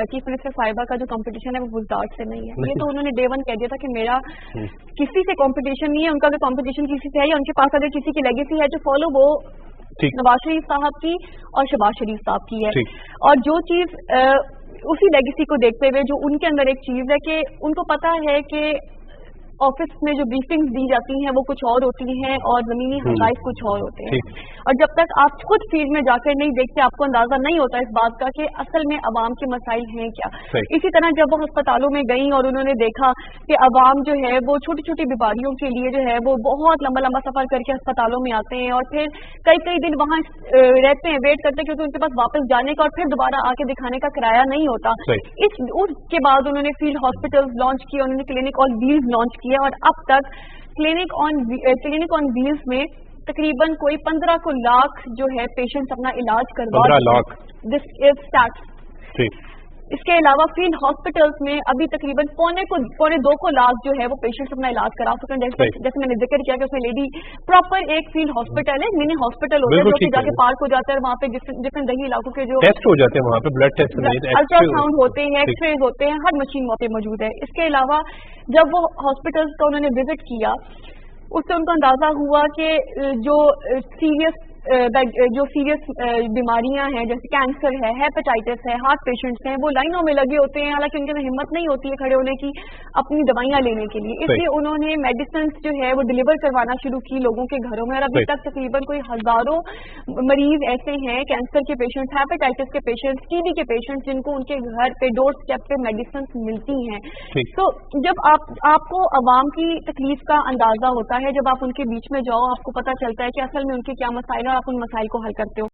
Chief minister साहिबा का जो कंपटीशन है वो गुजरात से नहीं है, ये तो उन्होंने डे वन कह दिया था कि मेरा किसी से कंपटीशन नहीं है, उनका अगर कंपटीशन किसी से है या उनके पास अगर किसी की लेगेसी है जो फॉलो वो नवाज शरीफ साहब की और शहबाज शरीफ साहब की है। और जो चीज उसी लेगेसी को देखते हुए जो उनके अंदर एक चीज है कि उनको पता है कि ऑफिस में जो ब्रीफिंग्स दी जाती हैं वो कुछ और होती हैं और जमीनी हक़ाइक़ कुछ और होते हैं, और जब तक आप खुद फील्ड में जाकर नहीं देखते आपको अंदाजा नहीं होता इस बात का कि असल में अवाम के मसाइल हैं क्या। इसी तरह जब वो अस्पतालों में गई और उन्होंने देखा कि अवाम जो है वो छोटी छोटी बीमारियों के लिए जो है वो बहुत लंबा लंबा सफर करके अस्पतालों में आते हैं और फिर कई कई दिन वहाँ रहते हैं, वेट करते हैं क्योंकि उनके पास वापस जाने का और फिर दोबारा आके दिखाने का किराया नहीं होता। उसके बाद उन्होंने फील्ड हॉस्पिटल्स लॉन्च किए, उन्होंने क्लिनिक ऑन व्हील्स लॉन्च किया और अब तक क्लिनिक ऑन व्हील्स में तकरीबन कोई 15 लाख जो है पेशेंट्स अपना इलाज करवा 15 लाख। This is stats. इसके अलावा फील्ड हॉस्पिटल्स में अभी तकरीबन पौने 2 लाख जो है वो पेशेंट्स अपना इलाज करा सकें। जैसे मैंने जिक्र किया कि उसमें लेडी प्रॉपर एक फील्ड हॉस्पिटल है, मिनी हॉस्पिटल होता है जो कि जाके पार्क हो जाता है, वहाँ पे डिफरेंट दही इलाकों के जो टेस्ट हो जाते हैं, वहाँ पे ब्लड टेस्ट, अल्ट्रासाउंड होते हैं, एक्सरेज होते हैं, हर मशीन वहाँ पे मौजूद है। इसके अलावा जब वो हॉस्पिटल्स का उन्होंने विजिट किया उससे उनको अंदाजा हुआ कि जो सीरियस बीमारियां हैं जैसे कैंसर है, हेपेटाइटिस है, हार्ट पेशेंट्स हैं, वो लाइनों में लगे होते हैं, हालांकि उनके अंदर हिम्मत नहीं होती है खड़े होने की अपनी दवाइयां लेने के लिए, इसलिए उन्होंने मेडिसिन जो है वो डिलीवर करवाना शुरू की लोगों के घरों में। और अभी तक तकरीबन कोई हजारों मरीज ऐसे हैं, कैंसर के पेशेंट्स, हेपेटाइटिस के पेशेंट्स, टीबी के पेशेंट्स, जिनको उनके घर पे डोर स्टेप पे मेडिसिन मिलती हैं। तो जब आपको अवाम की तकलीफ का अंदाजा होता है, जब आप उनके बीच में जाओ आपको पता चलता है कि असल में उनके क्या मसाइल, आप उन मसाइल को हल करते हो।